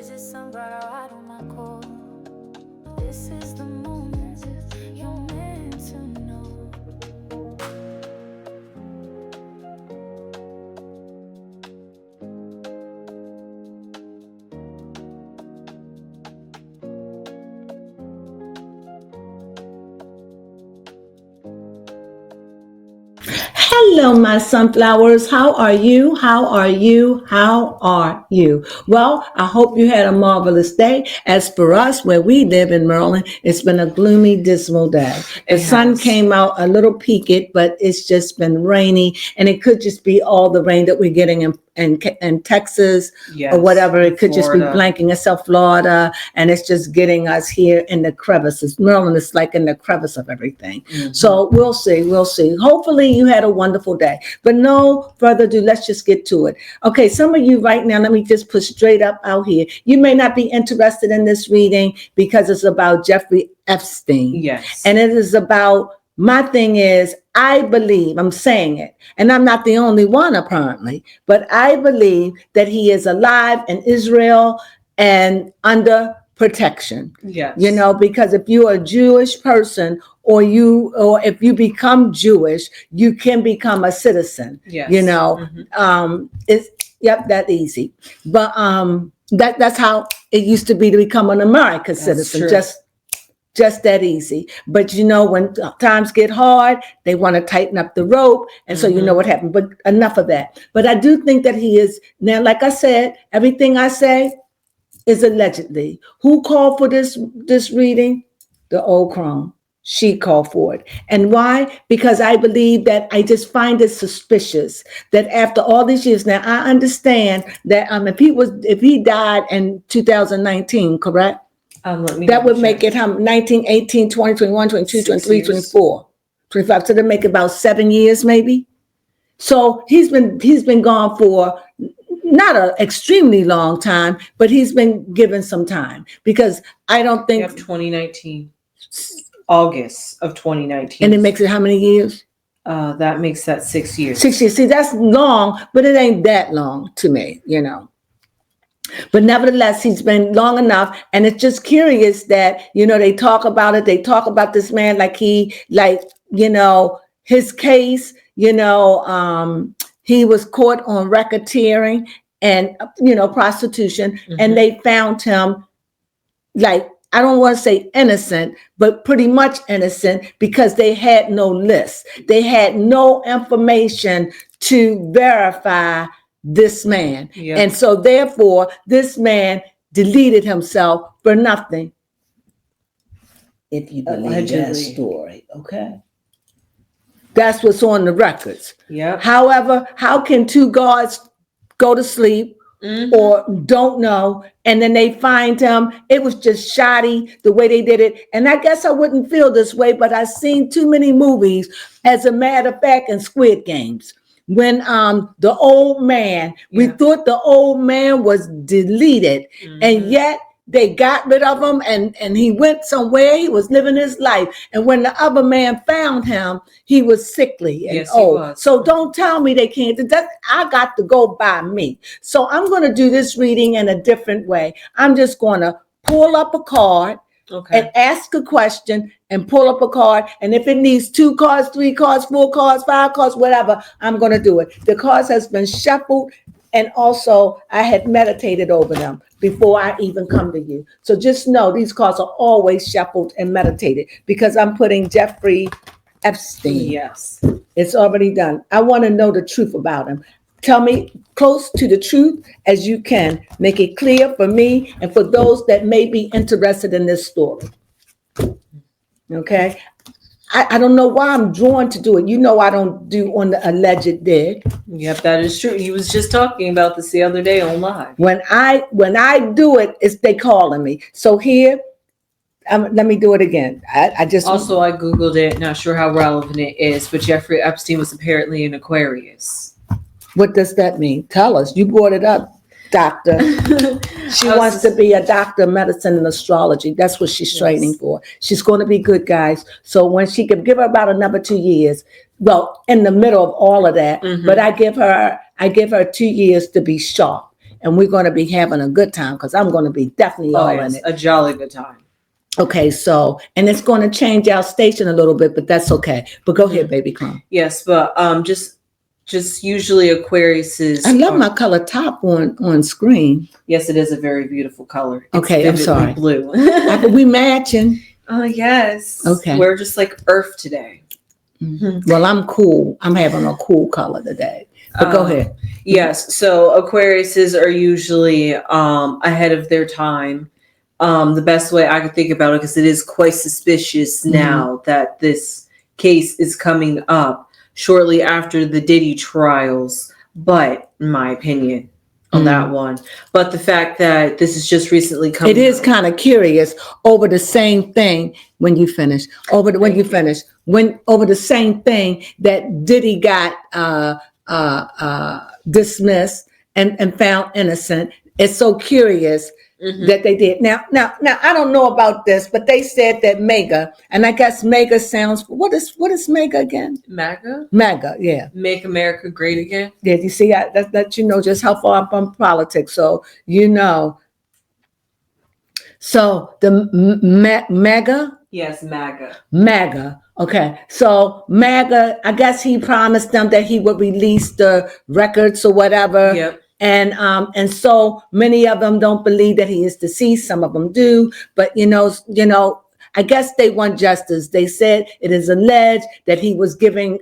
visit some brother out on my call. This is the moment you're meant to know. Hello, my sunflowers. How are you? How are you? How are you? Well, I hope you had a marvelous day. As for us, where we live in Maryland, it's been a gloomy, dismal day. The sun came out a little peaked, but it's just been rainy, and it could just be all the rain that we're getting in Texas or whatever. It could just be blanking itself, Florida, and it's just getting us here in the crevices. Maryland is like in the crevice of everything. Mm-hmm. So we'll see. We'll see. Hopefully you had a wonderful day. But no further ado, let's just get to it. Okay, some of you right now, let me just put straight up out here. You may not be interested in this reading because it's about Jeffrey Epstein. Yes. And it is about, my thing is, I believe, I'm saying it, and I'm not the only one apparently, but I believe that he is alive in Israel and under protection. Yes. You know, because if you're a Jewish person or if you become Jewish, you can become a citizen. Yes. You know, it's that easy. But that's how it used to be to become an American citizen. True. Just that easy. But you know, when times get hard, they want to tighten up the rope. And so you know what happened. But enough of that. But I do think that he is now, like I said, everything I say is allegedly. Who called for this reading? The old crone. She called for it. And why? Because I believe that I just find it suspicious that after all these years, now I understand that if he died in 2019, correct? That would make it 19, 18, 20, 21, 22, 23, 24, 25. So they make about 7 years maybe. So he's been gone for not an extremely long time, but he's been given some time because I don't think 2019, August of 2019. And it makes it how many years? That makes that 6 years. 6 years. See, that's long, but it ain't that long to me, you know. But nevertheless, he's been long enough. And it's just curious that, you know, they talk about it. They talk about this man his case, he was caught on racketeering and, prostitution. Mm-hmm. And they found him I don't want to say innocent, but pretty much innocent because they had no list. They had no information to verify this man. Yep. And so therefore, this man deleted himself for nothing. If you believe that story, okay? That's what's on the records. Yeah. However, how can two guards go to sleep or don't know, and then they find him? It was just shoddy the way they did it. And I guess I wouldn't feel this way, but I've seen too many movies, as a matter of fact, in Squid Games. When the old man, we thought the old man was deleted, and yet they got rid of him and he went somewhere. He was living his life. And when the other man found him, he was sickly and old. So don't tell me they can't. I got to go by me. So I'm going to do this reading in a different way. I'm just going to pull up a card. Okay. And ask a question and pull up a card. And if it needs 2 cards, 3 cards, 4 cards, 5 cards, whatever, I'm going to do it. The cards has been shuffled. And also I had meditated over them before I even come to you. So just know these cards are always shuffled and meditated because I'm putting Jeffrey Epstein. Yes. It's already done. I want to know the truth about him. Tell me close to the truth as you can. Make it clear for me and for those that may be interested in this story. Okay? I don't know why I'm drawn to do it. You know I don't do on the alleged dig. Yep, that is true. He was just talking about this the other day on live. When I do it, they calling me. So here, let me do it again. I Googled it. Not sure how relevant it is, but Jeffrey Epstein was apparently an Aquarius. What does that mean? Tell us. You brought it up, doctor. She wants to be a doctor of medicine and astrology. That's what she's training for. She's going to be good, guys. So when she can give her about another 2 years, well, in the middle of all of that, but I give her 2 years to be sharp. and we're going to be having a good time because I'm going to be definitely all in it. A jolly good time. Okay, so, and it's going to change our station a little bit, but that's okay. But go ahead, baby Clone. Yes, but just usually Aquariuses. I love my color top on screen. Yes, it is a very beautiful color. It's okay, I'm sorry. Blue. We matching. Oh, yes. Okay. We're just like Earth today. Mm-hmm. Well, I'm cool. I'm having a cool color today. But go ahead. Yes. So Aquariuses are usually ahead of their time. The best way I could think about it, because it is quite suspicious now that this case is coming up shortly after the Diddy trials. But in my opinion on that one, but the fact that this is just recently coming it is kind of curious over the same thing when you finish over the same thing that Diddy got dismissed and found innocent. It's so curious that they did. Now, I don't know about this, but they said that MAGA, and I guess MAGA sounds. What is MAGA again? MAGA. MAGA, yeah. Make America Great Again. Yeah, you see, that you know just how far I'm from politics, so you know. So the MAGA. Yes, MAGA. MAGA. Okay, so MAGA. I guess he promised them that he would release the records or whatever. Yep. And so many of them don't believe that he is deceased. Some of them do, but you know, I guess they want justice. They said it is alleged that he was giving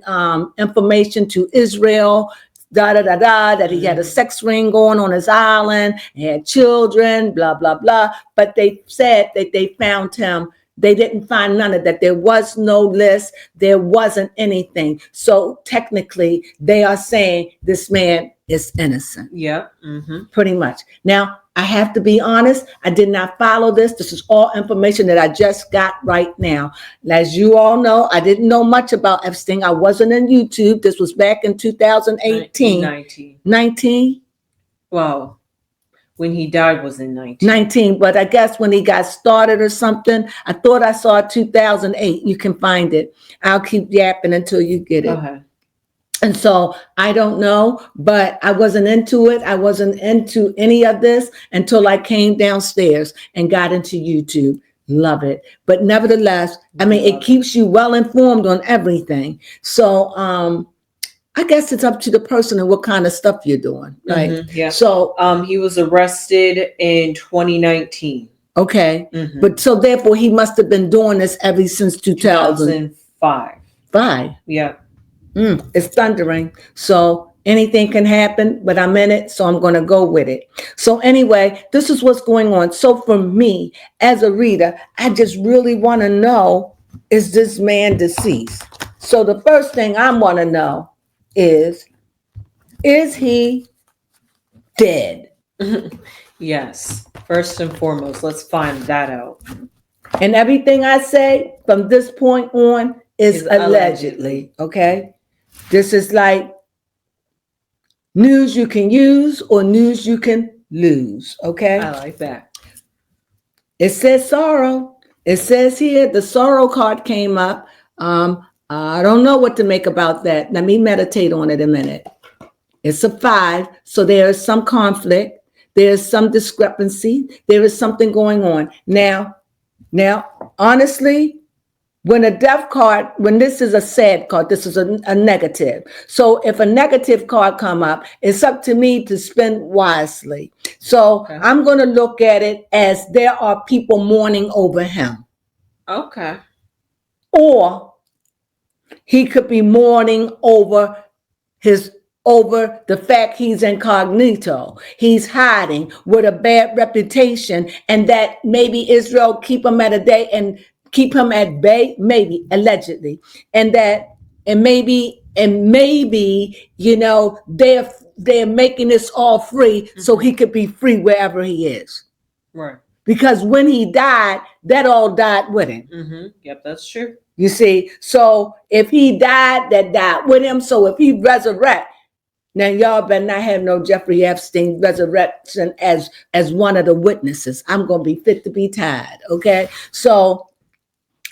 information to Israel, that he had a sex ring going on his island, he had children, blah, blah, blah. But they said that they found him. They didn't find none of that. There was no list. There wasn't anything. So technically, they are saying this man is innocent. Yeah. Pretty much. Now, I have to be honest. I did not follow this. This is all information that I just got right now. As you all know, I didn't know much about Epstein. I wasn't in YouTube. This was back in 2018. 19? Wow. When he died was in 19, but I guess when he got started or something, I thought I saw 2008. You can find it. I'll keep yapping until you get it. Okay. And so I don't know, but I wasn't into it. I wasn't into any of this until I came downstairs and got into YouTube. Love it. But nevertheless, I mean, it keeps you well informed on everything. So, I guess it's up to the person and what kind of stuff you're doing, right? Yeah. So, he was arrested in 2019. Okay, but so therefore he must have been doing this ever since 2005. 5. Yeah. It's thundering. So anything can happen, but I'm in it, so I'm going to go with it. So anyway, this is what's going on. So for me, as a reader, I just really want to know, is this man deceased? So the first thing I want to know is he dead? Yes. First and foremost, let's find that out. And everything I say from this point on is allegedly, okay? This is like news you can use or news you can lose, okay? I like that. It says sorrow. It says here the sorrow card came up. I don't know what to make about that. Let me meditate on it a minute. It's a 5, so there is some conflict. There's some discrepancy. There is something going on. Now, honestly, when a death card, when this is a sad card, this is a negative. So if a negative card come up, it's up to me to spend wisely. So I'm going to look at it as there are people mourning over him. Okay. Or he could be mourning over the fact he's incognito. He's hiding with a bad reputation, and that maybe Israel keep him at bay, maybe allegedly, and maybe, you know, they're making this all free so he could be free wherever he is. Right. Because when he died, that all died with him. Yep, that's true. You see, so if he died, that died with him. So if he resurrect, now y'all better not have no Jeffrey Epstein resurrection as one of the witnesses. I'm gonna be fit to be tied. Okay, so.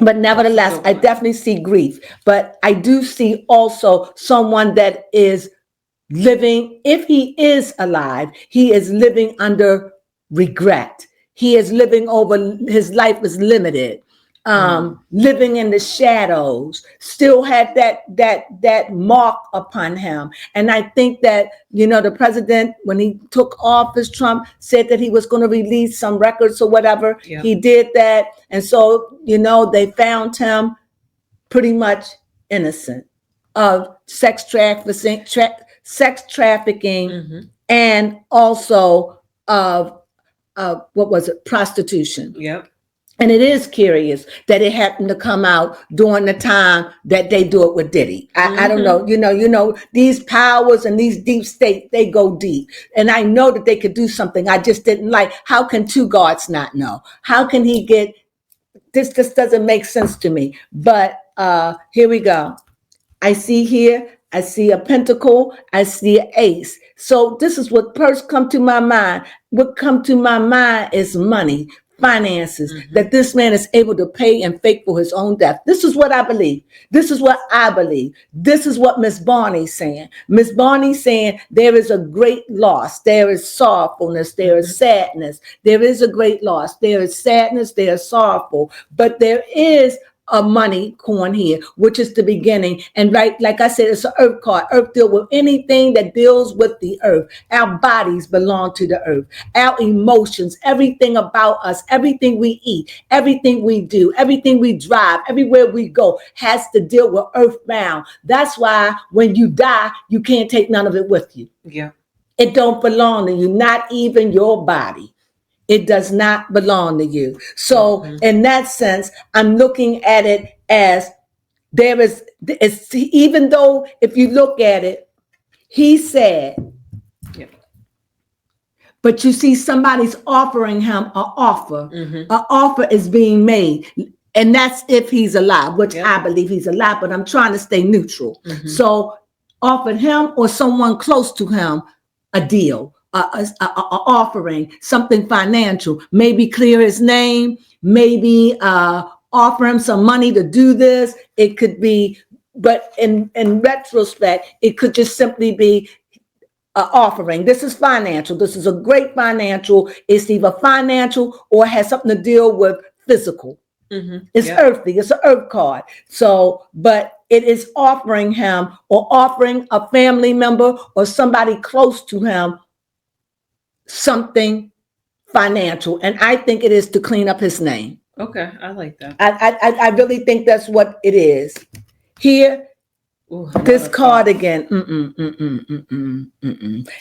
But nevertheless, I definitely see grief. But I do see also someone that is living, if he is alive, he is living under regret. He is living over, his life is limited. Living in the shadows, still had that mark upon him. And I think that, the president, when he took office, Trump said that he was going to release some records or whatever. Yeah. He did that. And so, they found him pretty much innocent of sex trafficking, and also of what was it, prostitution. Yep. And it is curious that it happened to come out during the time that they do it with Diddy. I don't know. These powers and these deep states, they go deep. And I know that they could do something. I just didn't like. How can two guards not know? How can he get this? Just doesn't make sense to me. But here we go. I see a pentacle, I see an ace. So this is what first come to my mind. What come to my mind is money, finances, that this man is able to pay and fake for his own death. This is what I believe. This is what I believe. This is what Miss Barney's saying. Miss Barney's saying there is a great loss. There is sorrowfulness. There is sadness. There is a great loss. There is sadness. There is sorrowful. But there is a money coin here, which is the beginning. And like I said, it's an earth card. Earth deal with anything that deals with the earth. Our bodies belong to the earth. Our emotions, everything about us, everything we eat, everything we do, everything we drive, everywhere we go has to deal with earthbound. That's why when you die, you can't take none of it with you. Yeah. It don't belong to you, not even your body. It does not belong to you. So in that sense, I'm looking at it as it's, even though if you look at it, he said, but you see somebody's offering him an offer. An offer is being made. And that's if he's alive, which I believe he's alive, but I'm trying to stay neutral. So offered him or someone close to him a deal. Offering something financial, maybe clear his name, maybe offer him some money to do this. It could be, but in retrospect, it could just simply be offering. This is financial. This is a great financial. It's either financial or has something to deal with physical. It's earthly. It's an earth card. So, but it is offering him or offering a family member or somebody close to him something financial, and I think it is to clean up his name. Okay, I like that. I really think that's what it is. Here, this card again.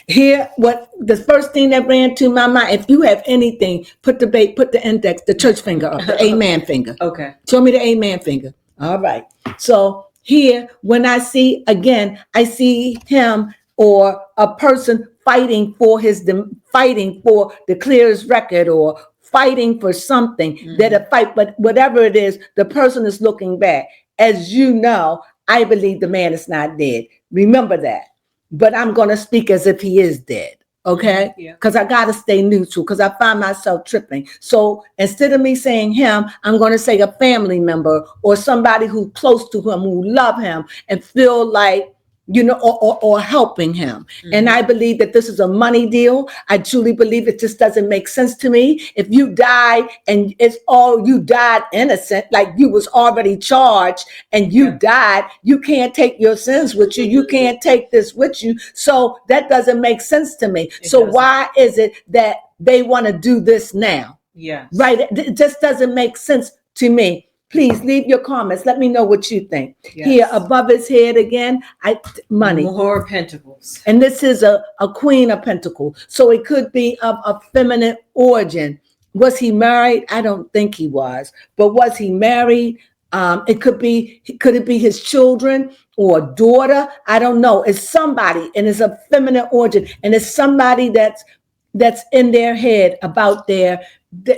Here, what the first thing that ran to my mind. If you have anything, put the index, the church finger up, the amen finger. Okay. Show me the amen finger. All right. So here, when I see again, I see him or a person fighting for the clearest record or fighting for something that a fight, but whatever it is, the person is looking back. As you know, I believe the man is not dead. Remember that. But I'm going to speak as if he is dead. Okay? Because I got to stay neutral because I find myself tripping. So instead of me saying him, I'm going to say a family member or somebody who's close to him, who love him and feel like, or helping him. And I believe that this is a money deal. I truly believe it just doesn't make sense to me. If you die and you died innocent, like you was already charged and you died, you can't take your sins with you. You can't take this with you. So that doesn't make sense to me. Why is it that they want to do this now? Yes. Right. It just doesn't make sense to me. Please leave your comments. Let me know what you think. Yes. Here above his head again, money. More pentacles. And this is a queen of pentacles. So it could be of a feminine origin. Was he married? I don't think he was. But was he married? Could it be his children or daughter? I don't know. It's somebody and it's a feminine origin. And it's somebody that's in their head about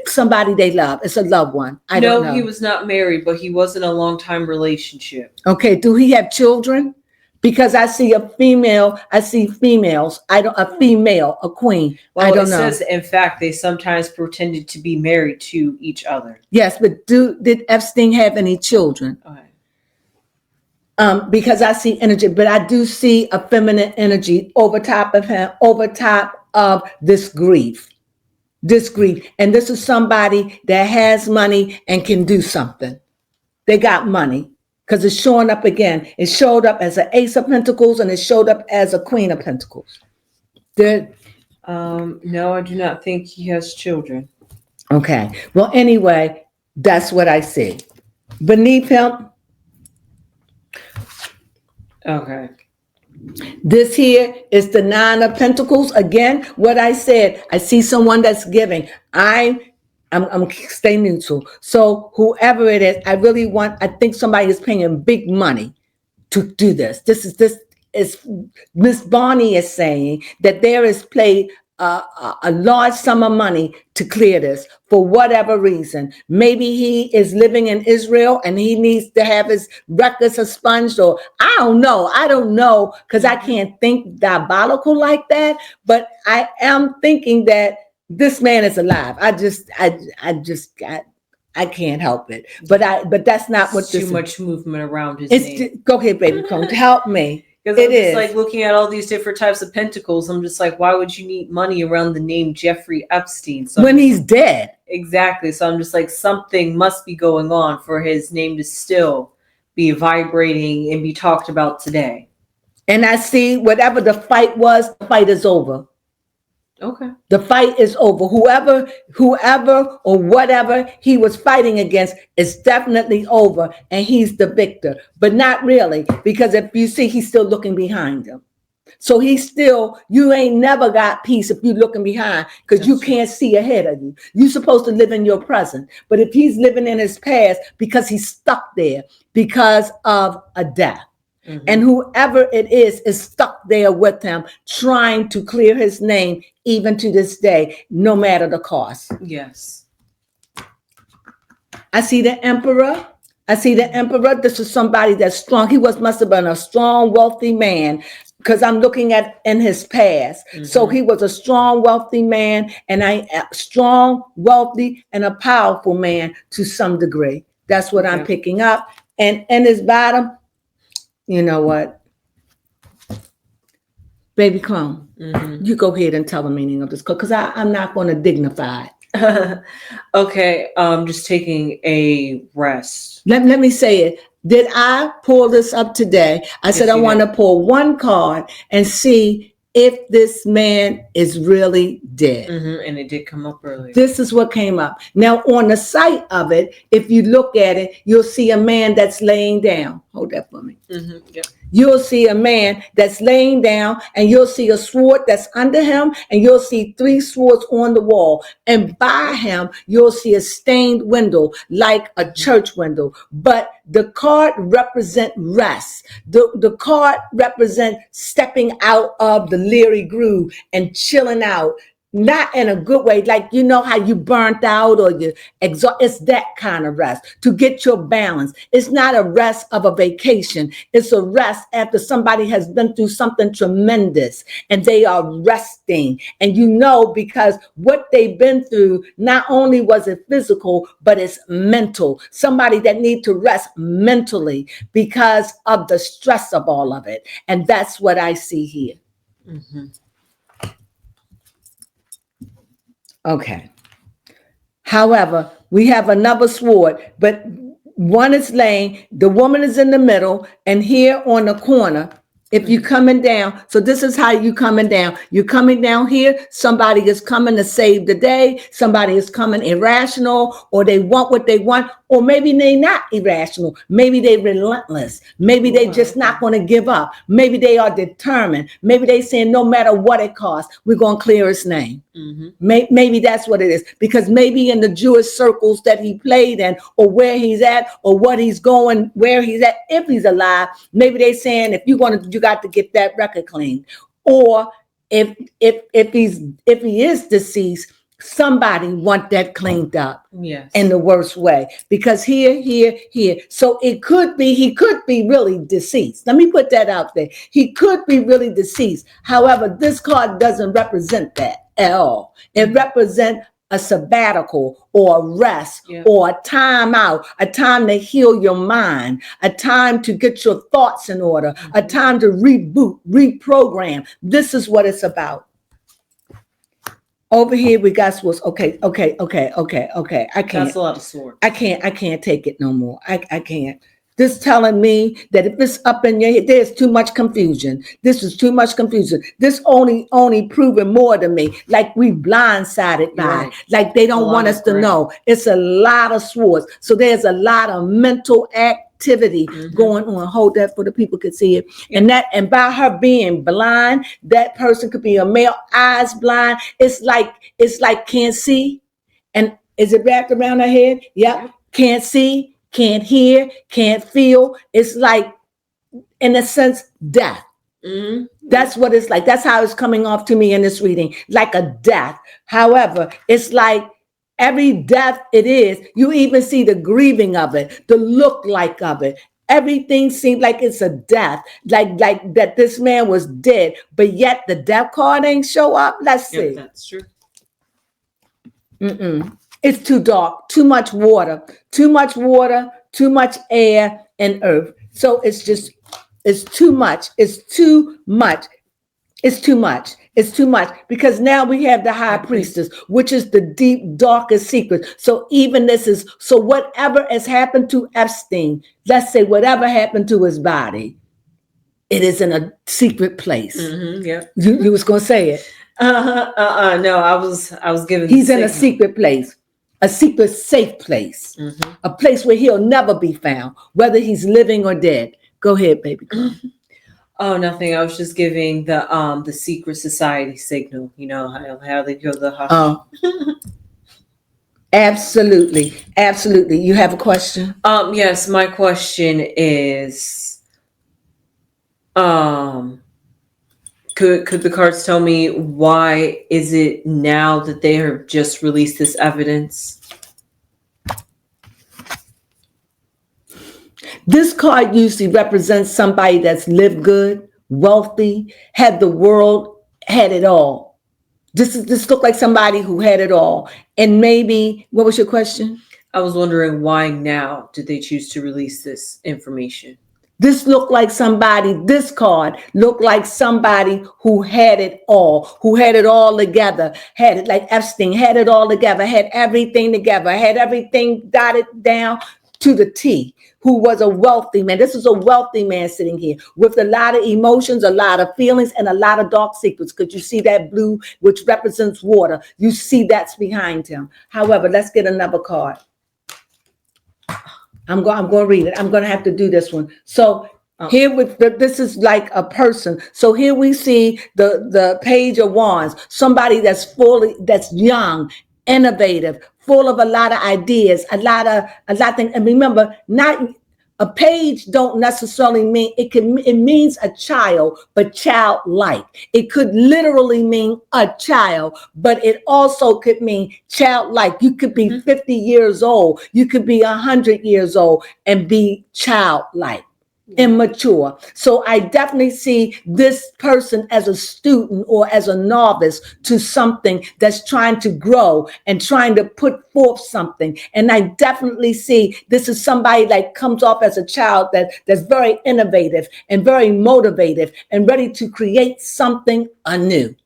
somebody they love. It's a loved one. I don't know. No, he was not married, but he was in a long-time relationship. Okay. Do he have children? Because I see a female. I see females. A female, a queen. Well, I don't know. It says, in fact, they sometimes pretended to be married to each other. Yes, but did Epstein have any children? Okay. Because I see energy, but I do see a feminine energy over top of him, over top of this grief. This grief. And this is somebody that has money and can do something. They got money because it's showing up again. It showed up as an Ace of Pentacles and it showed up as a Queen of Pentacles. No, I do not think he has children. Okay. Well, anyway, that's what I see. Beneath him, Okay. this here is the Nine of Pentacles. Again, what I said, I see someone that's giving. I'm staying neutral. So whoever it is, I think somebody is paying big money to do this. This is Miss Bonnie is saying that there is played a large sum of money to clear this for whatever reason. Maybe he is living in Israel and he needs to have his records expunged, or I don't know, because I can't think diabolical like that. But I am thinking that this man is alive. I can't help it. But that's not what this too much movement around his is. name. Go ahead, baby, come help me. Because I'm just like looking at all these different types of pentacles. I'm just like, why would you need money around the name Jeffrey Epstein? So when he's dead. Exactly. So I'm just like, something must be going on for his name to still be vibrating and be talked about today. And I see whatever the fight was, the fight is over. Okay. The fight is over. Whoever or whatever he was fighting against is definitely over, and he's the victor. But not really, because if you see, he's still looking behind him. So you ain't never got peace if you're looking behind, because you can't see ahead of you. You're supposed to live in your present. But if he's living in his past because he's stuck there because of a death. Mm-hmm. And whoever it is stuck there with him, trying to clear his name, even to this day, no matter the cost. Yes. I see the Emperor. This is somebody that's strong. He must have been a strong, wealthy man, because I'm looking at in his past. Mm-hmm. So he was a strong, wealthy man, and strong, wealthy, and a powerful man to some degree. That's what I'm picking up. And in his bottom, you know what? Baby Crone, you go ahead and tell the meaning of this, because I'm not going to dignify it. Okay, just taking a rest. Let me say it. Did I pull this up today? I said I want to pull one card and see if this man is really dead. And it did come up earlier. This is what came up. Now, on the site of it, if you look at it, you'll see a man that's laying down. Hold that for me. Yep. You'll see a man that's laying down, and you'll see a sword that's under him, and you'll see 3 swords on the wall. And by him, you'll see a stained window like a church window. But the card represents rest. The card represents stepping out of the leery groove and chilling out. Not in a good way, like you know how you burnt out or you exhaust. It's that kind of rest to get your balance. It's not a rest of a vacation. It's a rest after somebody has been through something tremendous and they are resting. And you know, because what they've been through, not only was it physical, but it's mental. Somebody that needs to rest mentally because of the stress of all of it. And that's what I see here. Mm-hmm. Okay. However, we have another sword, but one is laying, the woman is in the middle, and here on the corner, if you're coming down, so this is how you coming down. You're coming down here, somebody is coming to save the day, somebody is coming irrational, or they want what they want, or maybe they not irrational. Maybe they relentless. Maybe they just not going to give up. Maybe they are determined. Maybe they saying no matter what it costs, we're going to clear his name. Mm-hmm. Maybe that's what it is. Because maybe in the Jewish circles that he played in, or where he's at, or what he's going, where he's at, if he's alive, maybe they saying if you got to get that record cleaned. Or if he is deceased, somebody want that cleaned up. Yes. In the worst way, because here. So he could be really deceased. Let me put that out there. He could be really deceased. However, this card doesn't represent that at all. It represents a sabbatical or a rest Yeah. or a time out, a time to heal your mind, a time to get your thoughts in order, a time to reboot, reprogram. This is what it's about. Over here we got swords. Okay. I can't. That's a lot of swords. I can't take it no more. I can't. This telling me that if it's up in your head, there's too much confusion. This is too much confusion. This only proving more to me, like we blindsided by, Right. like they don't A want lot us of to gray. know. It's a lot of swords. So there's a lot of mental activity going on. Hold that for the people could see it. Yeah. And by her being blind, that person could be a male, eyes blind. It's like can't see. And is it wrapped around her head? Yep. Can't see, can't hear, can't feel. It's like, in a sense, death. That's what it's like. That's how it's coming off to me in this reading, like a death. However, it's like every death it is, you even see the grieving of it, the look like of it. Everything seemed like it's a death, like that this man was dead, but yet the death card ain't show up. Let's see. Yep, that's true. It's too dark, too much water, too much air and earth. So it's too much. It's too much because now we have the high priestess, which is the deep, darkest secret. So even so whatever has happened to Epstein, let's say whatever happened to his body, it is in a secret place. Yeah. You was going to say it. No, I was giving. He's in a secret place, a secret safe place, a place where he'll never be found, whether he's living or dead. Go ahead, baby. Oh, nothing. I was just giving the secret society signal. You know how they go the hush. Oh, absolutely. You have a question? Yes. My question is, could the cards tell me why is it now that they have just released this evidence? This card usually represents somebody that's lived good, wealthy, had the world, had it all. This looked like somebody who had it all. And maybe, what was your question? I was wondering why now did they choose to release this information? This card looked like somebody who had it all together, had it like Epstein, had it all together, had everything together, had everything dotted down to the T, who was a wealthy man. This is a wealthy man sitting here with a lot of emotions, a lot of feelings, and a lot of dark secrets. Could you see that blue, which represents water? You see that's behind him. However, let's get another card. I'm going to read it. I'm going to have to do this one. So here this is like a person. So here we see the Page of Wands, somebody that's young, innovative, full of a lot of ideas, a lot of things. And remember, not a page don't necessarily mean it means a child, but childlike. It could literally mean a child, but it also could mean childlike. You could be 50 years old, you could be 100 years old and be childlike. Immature. So I definitely see this person as a student or as a novice to something that's trying to grow and trying to put forth something. And I definitely see this is somebody that comes off as a child that's very innovative and very motivated and ready to create something anew.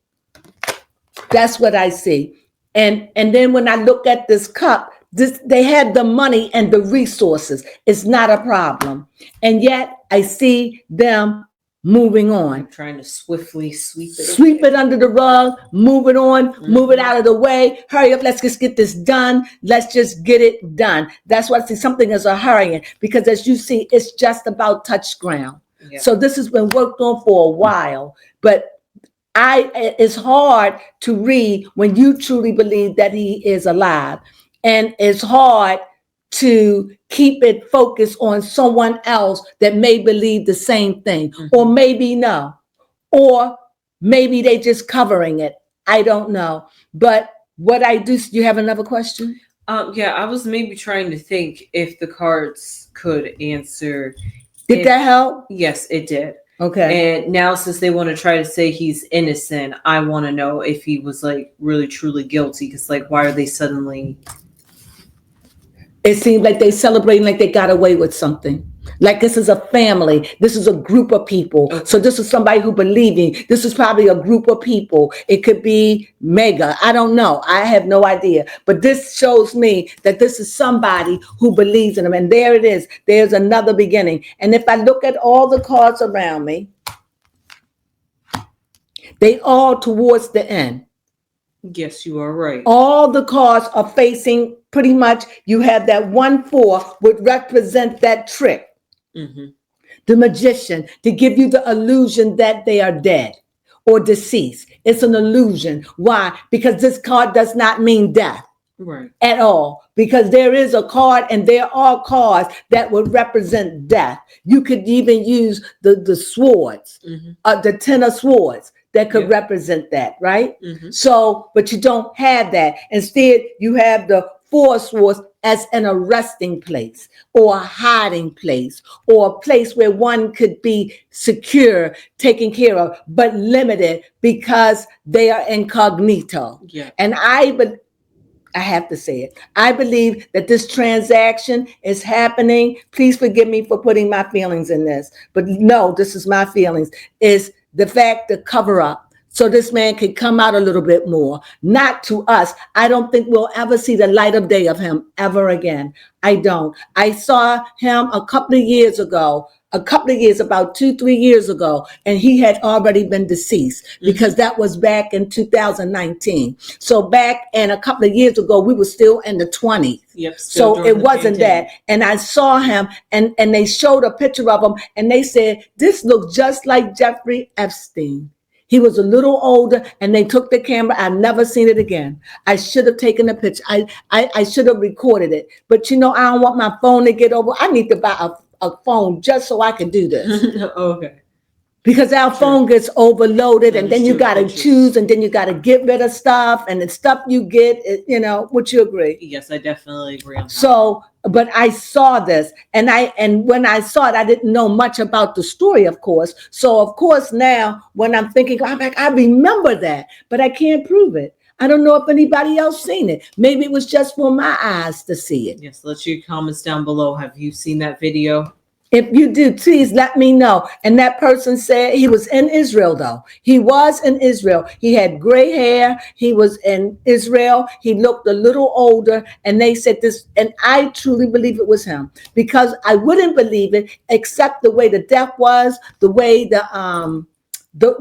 That's what I see. And then when I look at this cup, they had the money and the resources. It's not a problem. And yet I see them moving on. Trying to swiftly sweep it under the rug, move it on, move it out of the way. Hurry up, let's just get this done. Let's just get it done. That's why I see something as a hurrying, because as you see, it's just about touch ground. Yeah. So this has been worked on for a while, but it's hard to read when you truly believe that he is alive. And it's hard to keep it focused on someone else that may believe the same thing, or maybe no, or maybe they just covering it. I don't know. But what I do, you have another question? Yeah, I was maybe trying to think if the cards could answer. Did that help? Yes, it did. Okay. And now, since they want to try to say he's innocent, I want to know if he was like really truly guilty. Because like, why are they suddenly? It seems like they celebrating like they got away with something. Like this is a family. This is a group of people. Okay. So this is somebody who believing. This is probably a group of people. It could be mega. I don't know. I have no idea. But this shows me that this is somebody who believes in them. And there it is. There's another beginning. And if I look at all the cards around me, they all towards the end. Yes, you are right. All the cards are facing pretty much, you have that 1-4 would represent that trick. Mm-hmm. The magician, to give you the illusion that they are dead or deceased. It's an illusion. Why? Because this card does not mean death. Right. At all. Because there is a card and there are cards that would represent death. You could even use the swords, the 10 of swords. That could represent that, right? Mm-hmm. So, but you don't have that. Instead, you have the 4 of swords as an arresting place or a hiding place or a place where one could be secure, taken care of, but limited because they are incognito. Yeah. And I have to say it. I believe that this transaction is happening. Please forgive me for putting my feelings in this, but no, this is my feelings. Is the fact to cover up so this man can come out a little bit more. Not to us. I don't think we'll ever see the light of day of him ever again. I don't. I saw him a couple of years ago, about 2-3 years ago, and he had already been deceased because that was back in 2019. So back and a couple of years ago, we were still in the 20s. Yep. So it wasn't that. And I saw him and they showed a picture of him and they said, this looks just like Jeffrey Epstein. He was a little older and they took the camera. I've never seen it again. I should have taken a picture. I should have recorded it. But you know, I don't want my phone to get over. I need to buy a phone just so I can do this. Okay. Because our phone gets overloaded and then you got to choose and then you got to get rid of stuff and the stuff you get, you know, would you agree? Yes, I definitely agree on that. So, but I saw this and when I saw it, I didn't know much about the story, of course. So of course, now when I'm thinking, I'm like, I remember that, but I can't prove it. I don't know if anybody else seen it. Maybe it was just for my eyes to see it. Yes, let your comments down below. Have you seen that video? If you do, please let me know. And that person said he was in Israel, though. He was in Israel. He had gray hair. He was in Israel. He looked a little older. And they said this, and I truly believe it was him because I wouldn't believe it except the way the death was, the way the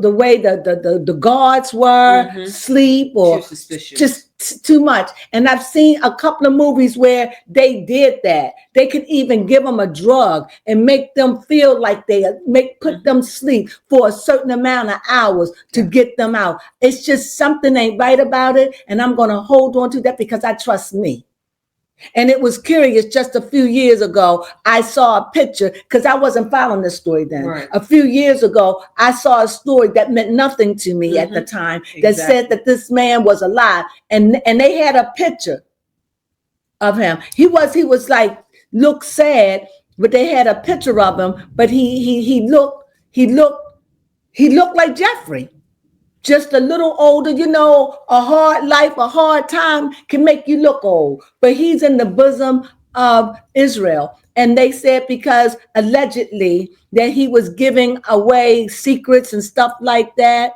way the guards were sleep or just too much. And I've seen a couple of movies where they did that. They could even give them a drug and make them feel like put them sleep for a certain amount of hours to get them out. It's just something ain't right about it. And I'm going to hold on to that because I trust me. And it was curious, just a few years ago, I saw a picture, because I wasn't following this story then. Right. A few years ago, I saw a story that meant nothing to me at the time that said that this man was alive. And they had a picture of him. He was like, looked sad, but they had a picture of him, but he looked like Jeffrey. Just a little older, you know, a hard life, a hard time can make you look old. But he's in the bosom of Israel. And they said because allegedly that he was giving away secrets and stuff like that.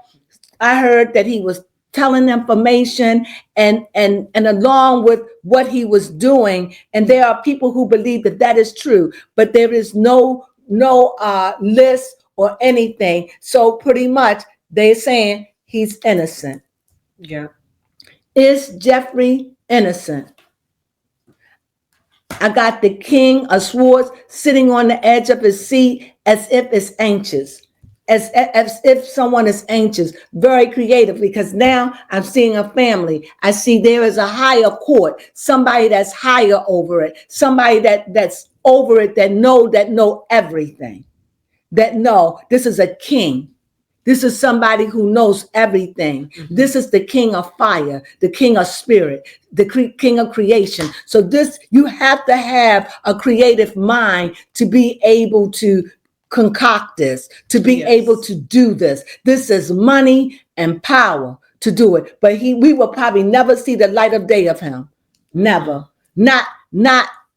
I heard that he was telling information and along with what he was doing. And there are people who believe that that is true, but there is no list or anything. So pretty much they're saying he's innocent. Yeah. Is Jeffrey innocent? I got the King of Swords sitting on the edge of his seat as if it's anxious. As if someone is anxious, very creative, because now I'm seeing a family. I see there is a higher court, somebody that's higher over it, somebody that's over it, that know everything, that know this is a king. This is somebody who knows everything. This is the king of fire, the king of spirit, the king of creation. So this, you have to have a creative mind to be able to concoct this, to be Yes. able to do this. This is money and power to do it. But we will probably never see the light of day of him. Never. Not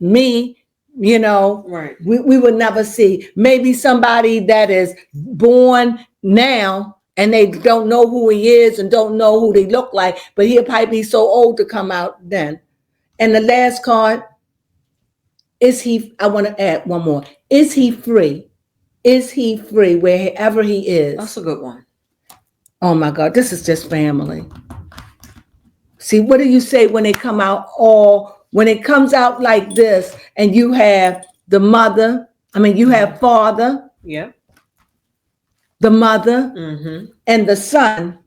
me, you know. Right. We will never see. Maybe somebody that is born now and they don't know who he is and don't know who they look like, but he'll probably be so old to come out then. And the last card, I want to add one more. Is he free? Is he free wherever he is? That's a good one. Oh my God, this is just family. See, what do you say when it comes out like this and you have the mother, you have father, Yeah. the mother, Mm-hmm. and the son.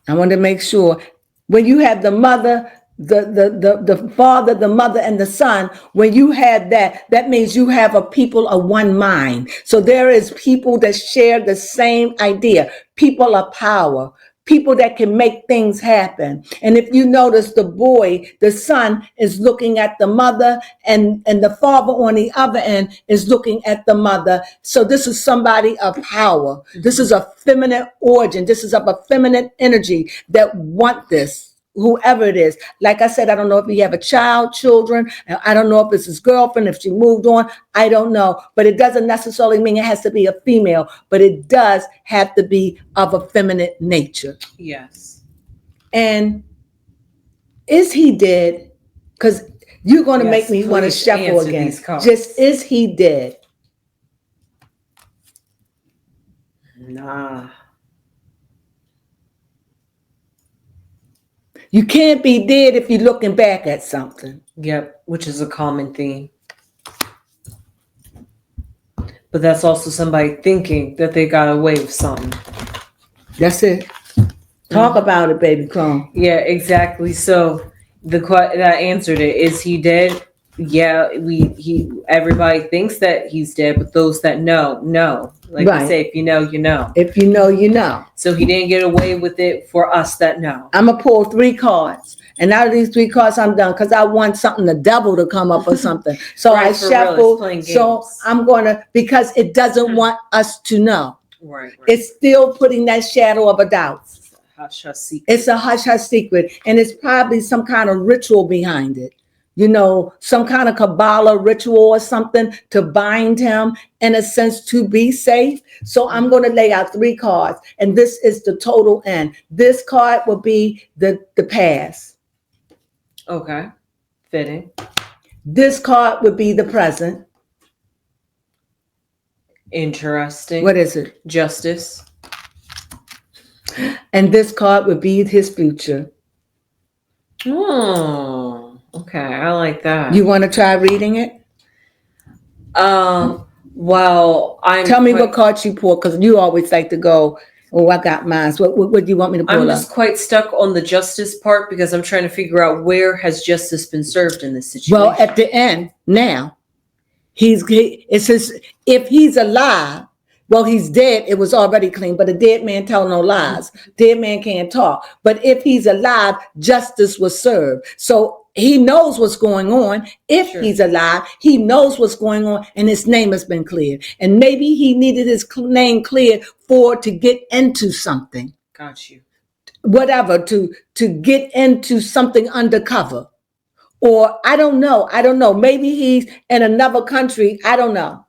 I want to make sure when you have the mother, the father, the mother, and the son, when you have that means you have a people of one mind. So there is people that share the same idea, people of power, people that can make things happen. And if you notice, the son is looking at the mother, and the father on the other end is looking at the mother. So this is somebody of power. This is a feminine origin. This is of a feminine energy that want this. Whoever it is. Like I said, I don't know if he have a child, children. I don't know if it's his girlfriend, if she moved on. I don't know. But it doesn't necessarily mean it has to be a female, but it does have to be of a feminine nature. Yes. And is he dead? Because you're going to make me want to please shuffle answer again. these cards. Just, is he dead? Nah. You can't be dead if you're looking back at something. Yep, which is a common theme. But that's also somebody thinking that they got away with something. That's it. Talk about it, baby Crone. Yeah, exactly. So that answered it. Is he dead? Yeah, everybody thinks that he's dead, but those that know. Like Right. I say, if you know, you know. If you know, you know. So he didn't get away with it for us that know. I'm going to pull 3 cards. And out of these 3 cards, I'm done because I want something, the devil to come up or something. So Right, I for real, shuffle. it's playing So games. I'm going to, because it doesn't want us to know. Right. It's still putting that shadow of a doubt. Hush, hush, secret. It's a hush hush secret. And it's probably some kind of ritual behind it. You know, some kind of Kabbalah ritual or something to bind him, in a sense, to be safe. So I'm going to lay out 3 cards, and this is the total end. This card will be the past. Okay. Fitting. This card would be the present. Interesting. What is it? Justice. And this card would be his future. Oh, okay. I like that. You want to try reading it? Well, Tell me what cards you pull, because you always like to go, oh, I got mine. So what do you want me to pull I'm up? just quite stuck on the justice part because I'm trying to figure out where has justice been served in this situation. Well, at the end, now, if he's alive, well, he's dead. It was already clean, but a dead man tell no lies. Dead man can't talk. But if he's alive, justice was served. So he knows what's going on. If Sure. he's alive, he knows what's going on, and his name has been cleared. And maybe he needed his name cleared to get into something, Got you. whatever, to get into something undercover. Or I don't know. Maybe he's in another country. I don't know.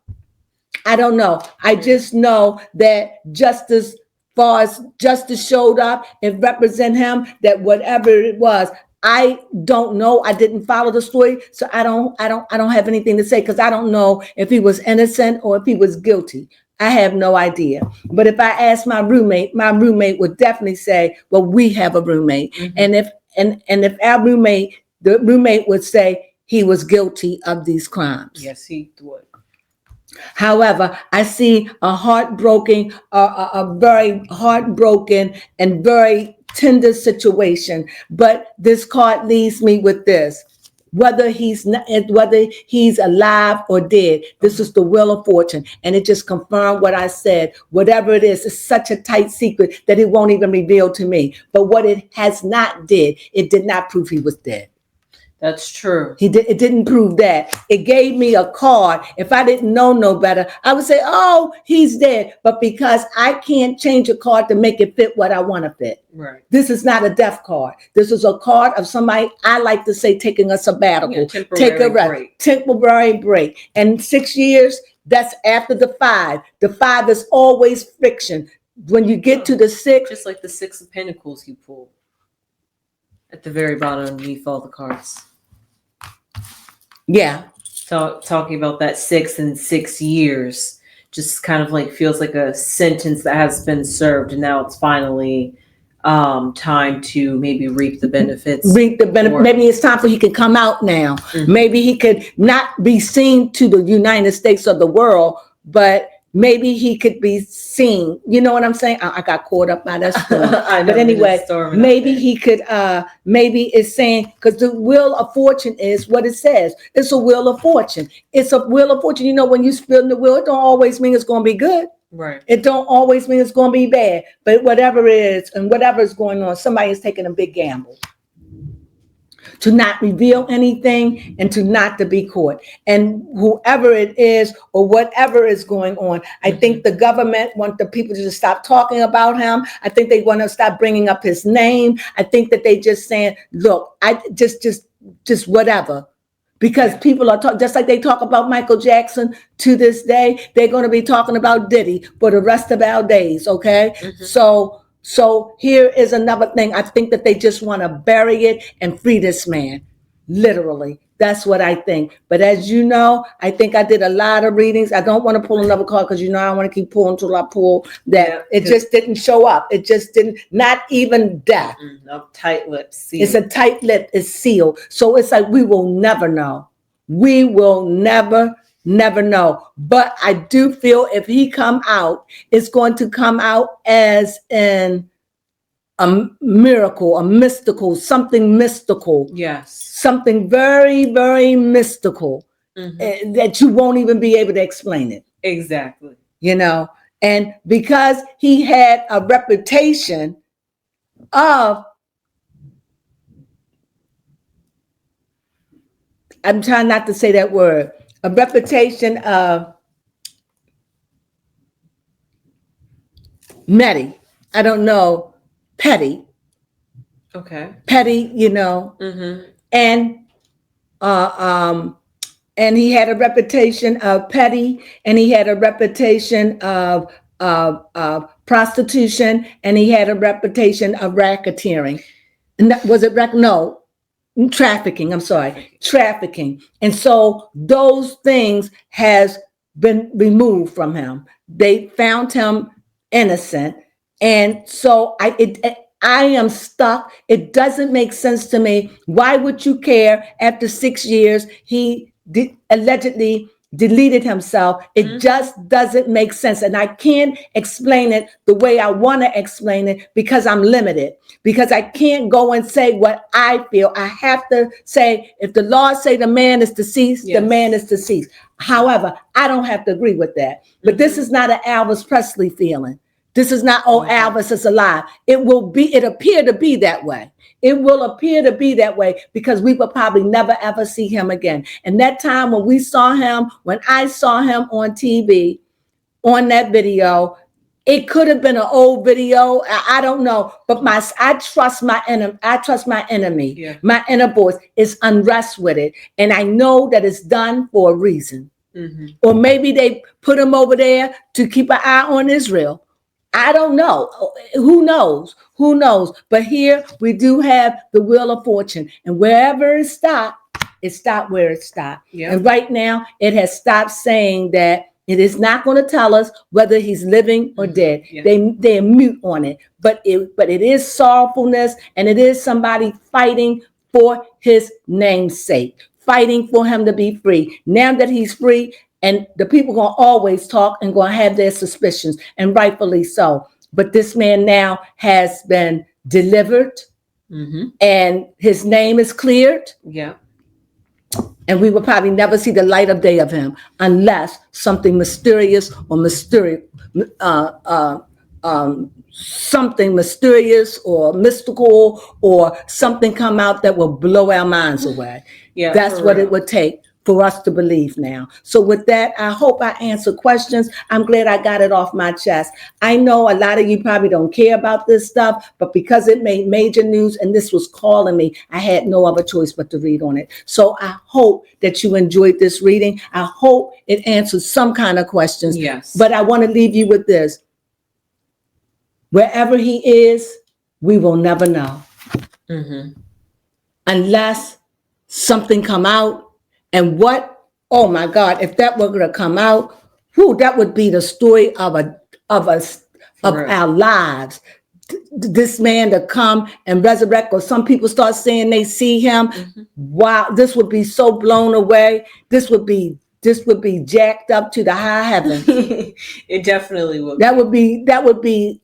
I just know that justice, far as justice showed up, it represent him, that whatever it was, I don't know. I didn't follow the story, so I don't have anything to say, because I don't know if he was innocent or if he was guilty. I have no idea. But if I ask my roommate would definitely say, well, we have a roommate. Mhm. And if our the roommate would say he was guilty of these crimes. Yes, he would. However, I see a very heartbroken and very tender situation. But this card leaves me with this: whether he's alive or dead, this is the wheel of fortune, and it just confirmed what I said. Whatever it is, it's such a tight secret that it won't even reveal to me. But what it has not did, it did not prove he was dead. That's true. It didn't prove that. It gave me a card. If I didn't know no better, I would say, oh, he's dead. But because I can't change a card to make it fit what I want to fit. Right. This is not a death card. This is a card of somebody, I like to say, taking a sabbatical. Take a rest. Break. Temporary break. And 6 years, that's after the 5. The 5 is always friction. When you get to the 6. Just like the 6 of Pentacles you pull at the very bottom underneath all the cards. Yeah. Talking about that 6 and 6 years, just kind of like feels like a sentence that has been served, and now it's finally time to maybe reap the benefits. Maybe it's time for he could come out now. Mm-hmm. Maybe he could not be seen to the United States of the world, but maybe he could be seen. You know what I'm saying? I got caught up by that storm. But anyway, maybe he could, maybe it's saying, because the wheel of fortune is what it says. It's a wheel of fortune. It's a wheel of fortune. You know, when you spin the wheel, it don't always mean it's going to be good. Right. It don't always mean it's going to be bad. But whatever it is and whatever is going on, somebody is taking a big gamble to not reveal anything and to not to be caught. And whoever it is or whatever is going on, I think the government want the people to just stop talking about him. I think they want to stop bringing up his name. I think that they just saying, look, I just whatever. Because people are talking, just like they talk about Michael Jackson to this day, they're going to be talking about Diddy for the rest of our days, okay? Mm-hmm. So here is another thing. I think that they just want to bury it and free this man. Literally. That's what I think. But as you know, I think I did a lot of readings. I don't want to pull another card because, you know, I want to keep pulling until I pull that. Yeah, it just didn't show up. It just didn't, not even death. No, tight lips. Sealed. It's a tight lip. It's sealed. So it's like we will never know. We will never know. But I do feel if he come out, it's going to come out as an a miracle, a mystical, something mystical. Yes. Something very, very mystical that you won't even be able to explain it. Exactly. You know, and because he had a reputation of, I'm trying not to say that word, a reputation of I don't know, petty. Okay. Petty, you know. Mm-hmm. And he had a reputation of petty, and he had a reputation of prostitution, and he had a reputation of racketeering. And was it no, trafficking? I'm sorry, trafficking. And so those things has been removed from him. They found him innocent, and so I am stuck. It doesn't make sense to me. Why would you care after 6 years? He allegedly deleted himself. It just doesn't make sense. And I can't explain it the way I want to explain it because I'm limited. Because I can't go and say what I feel. I have to say, if the law say the man is deceased, the man is deceased. However, I don't have to agree with that. But this is not an Elvis Presley feeling. This is not, Elvis is alive. It appear to be that way. It will appear to be that way because we will probably never, ever see him again. And that time when I saw him on TV, on that video, it could have been an old video. I don't know. But I trust my enemy. Yeah. My inner voice is unrest with it. And I know that it's done for a reason. Mm-hmm. Or maybe they put him over there to keep an eye on Israel. I don't know. Who knows? But here we do have the wheel of fortune. And wherever it stopped where it stopped. Yep. And right now it has stopped saying that it is not going to tell us whether he's living or dead. Yeah. They're mute on it. But it is sorrowfulness, and it is somebody fighting for his name's sake, fighting for him to be free. Now that he's free, and the people going to always talk and going to have their suspicions, and rightfully so. But this man now has been delivered, and his name is cleared. Yeah. And we will probably never see the light of day of him unless something mysterious or something mysterious or mystical or something come out that will blow our minds away. Yeah, That's for what real. it would take for us to believe now. So with that, I hope I answer questions. I'm glad I got it off my chest. I know a lot of you probably don't care about this stuff, but because it made major news and this was calling me, I had no other choice but to read on it. So I hope that you enjoyed this reading. I hope it answers some kind of questions. Yes. But I want to leave you with this. Wherever he is, we will never know. Unless something come out. And what, oh my God, if that were to come out, that would be the story of our lives. This man to come and resurrect, or some people start saying they see him. Wow, this would be so blown away. This would be jacked up to the high heavens. It definitely would. That would be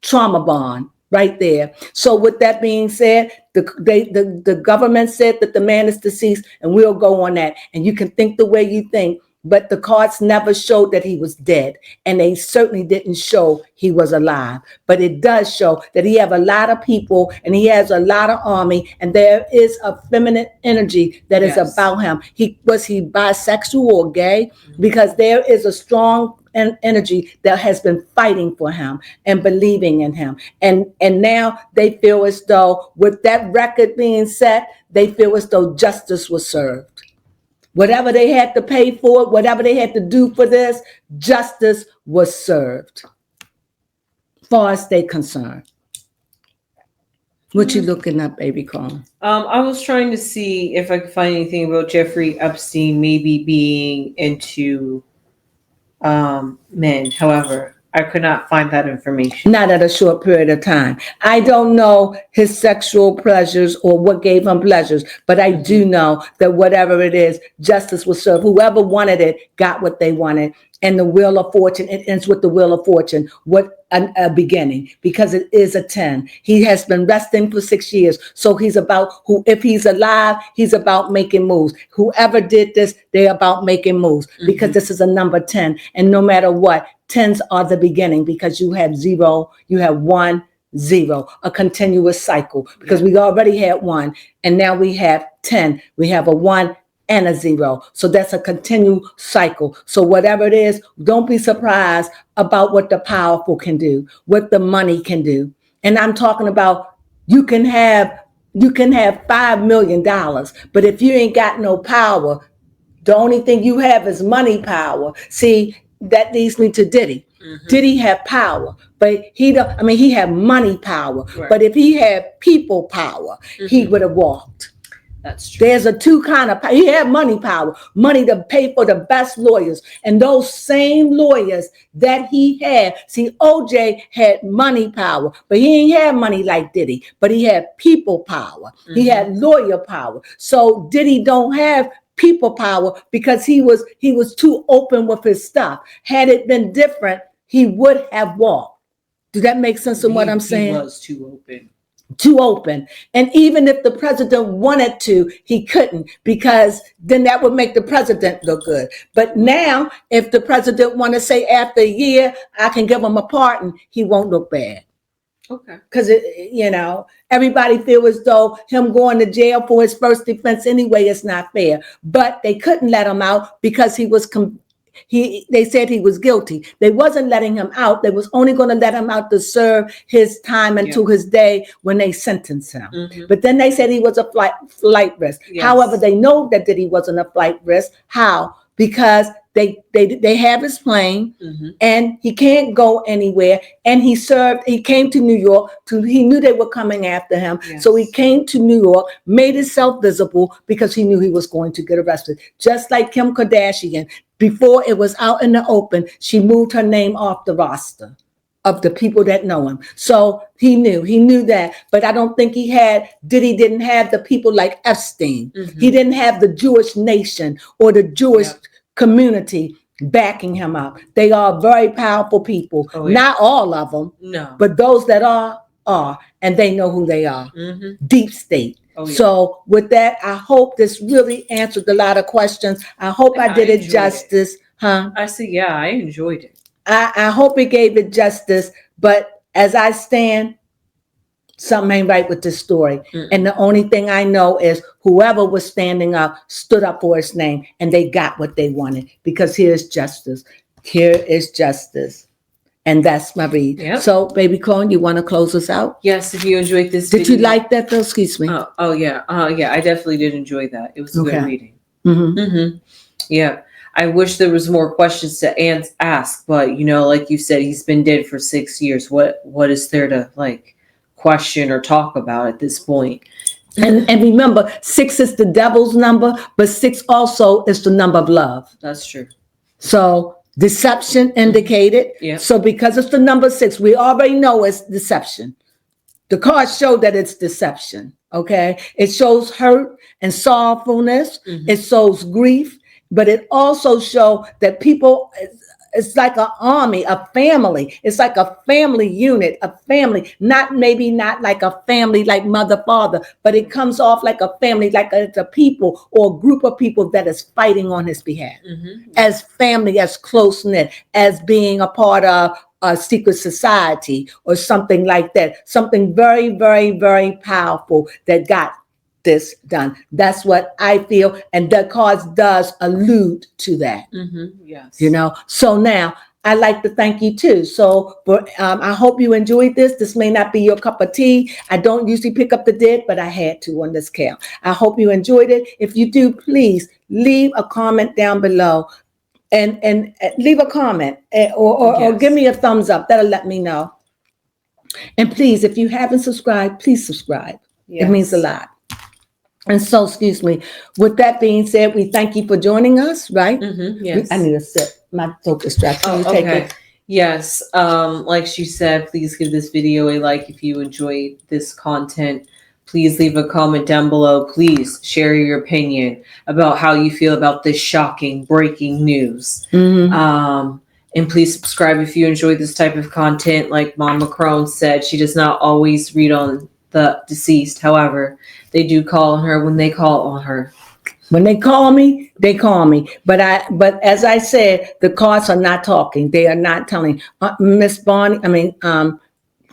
trauma bond right there. So with that being said, the government said that the man is deceased, and we'll go on that. And you can think the way you think, but the cards never showed that he was dead, and they certainly didn't show he was alive. But it does show that he have a lot of people, and he has a lot of army, and there is a feminine energy that is about him. Was he bisexual or gay? Because there is a strong energy that has been fighting for him and believing in him. And now they feel as though, with that record being set, they feel as though justice was served. Whatever they had to pay for it, whatever they had to do for this, justice was served. As far as they concerned. What you looking up, baby Crone? I was trying to see if I could find anything about Jeffrey Epstein maybe being into men. However, I could not find that information. Not at a short period of time. I don't know his sexual pleasures or what gave him pleasures, but I do know that whatever it is, justice was served. Whoever wanted it got what they wanted. And the wheel of fortune, it ends with the wheel of fortune. What a beginning, because it is a 10. He has been resting for 6 years. So he's about, if he's alive, he's about making moves. Whoever did this, they're about making moves, because this is a number 10. And no matter what, 10s are the beginning, because you have 0, you have 1, 0, a continuous cycle, because we already had 1 and now we have 10. We have a 1 and a 0. So that's a continual cycle. So whatever it is, don't be surprised about what the powerful can do, what the money can do. And I'm talking about, you can have $5 million, but if you ain't got no power, the only thing you have is money power. See, that leads me to Diddy. Diddy had power, but he had money power. Right. But if he had people power, he would have walked. That's true. There's a 2 kind of power. He had money power, money to pay for the best lawyers. And those same lawyers that he had, see, OJ had money power, but he ain't had money like Diddy, but he had people power. He had lawyer power. So Diddy don't have people power because he was too open with his stuff. Had it been different, he would have walked. Does that make sense of what I'm saying? He was too open. And even if the president wanted to, he couldn't, because then that would make the president look good. But now, if the president want to say after a year, I can give him a pardon, he won't look bad. Okay. Because, everybody feel as though him going to jail for his first defense anyway is not fair. But they couldn't let him out because he was they said he was guilty. They wasn't letting him out. They was only going to let him out to serve his time until his day when they sentenced him. But then they said he was a flight risk. Yes. However, they know that he wasn't a flight risk. How? Because they have his plane and he can't go anywhere. And he came to New York. He knew they were coming after him. Yes. So he came to New York, made himself visible because he knew he was going to get arrested. Just like Kim Kardashian. Before it was out in the open, she moved her name off the roster of the people that know him. So he knew that. But I don't think Diddy didn't have the people like Epstein. He didn't have the Jewish nation or the Jewish community backing him up. They are very powerful people. Oh, yeah. Not all of them. No. But those that are, and they know who they are. Deep state. Oh, yeah. So with that, I hope this really answered a lot of questions. I hope I did it justice. Huh? I see. Yeah, I enjoyed it. I hope it gave it justice, but as I stand, something ain't right with this story. And the only thing I know is whoever was standing up stood up for his name, and they got what they wanted, because here's justice. Here is justice. And that's my read. Yep. So, baby Crone, you want to close us out? Yes, if you enjoyed this Did video. you like that, though? Excuse me. Oh yeah. Yeah, I definitely did enjoy that. It was a good reading. Yeah. I wish there was more questions to ask, but like you said, he's been dead for 6 years. What is there to question or talk about at this point? And remember, 6 is the devil's number, but 6 also is the number of love. That's true. So deception indicated. Yeah. So because it's the number 6, we already know it's deception. The cards show that it's deception. Okay. It shows hurt and sorrowfulness. It shows grief, but it also shows that people, it's like an army, a family. It's like a family unit, a family, maybe not like a family like mother, father, but it comes off like a family, like it's a people or a group of people that is fighting on his behalf. As family, as close knit, as being a part of a secret society or something like that. Something very, very, very powerful that got this done. That's what I feel, and the cards does allude to that. Yes. So now I'd like to thank you too. So I hope you enjoyed this. This may not be your cup of tea. I don't usually pick up the dead, but I had to on this scale. I hope you enjoyed it. If you do, please leave a comment down below and leave a comment or give me a thumbs up. That'll let me know. And please, if you haven't subscribed, please subscribe. It means a lot. And so, excuse me, with that being said, we thank you for joining us, right? Yes. I need a sip. My throat is strapped. Can you take it? Yes. Like she said, please give this video a like if you enjoyed this content. Please leave a comment down below. Please share your opinion about how you feel about this shocking breaking news. And please subscribe if you enjoy this type of content. Like Mama Crone said, she does not always read on the deceased. However, they do call on her when they call on her. When they call me, they call me. But as I said, the cards are not talking. They are not telling. Miss Bonnie, gonna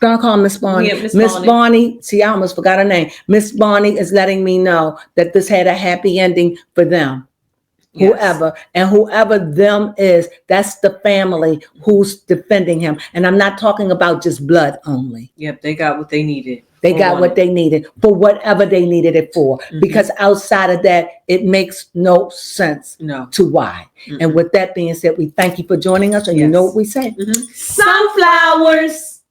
call Miss Bonnie. Yeah, Miss Bonnie. See, I almost forgot her name. Miss Bonnie is letting me know that this had a happy ending for them. Whoever them is, that's the family who's defending him. And I'm not talking about just blood only. Yep, they got what they needed. They got what they needed for whatever they needed it for. Because outside of that, it makes no sense to why. And with that being said, we thank you for joining us. And you know what we say? Sunflowers.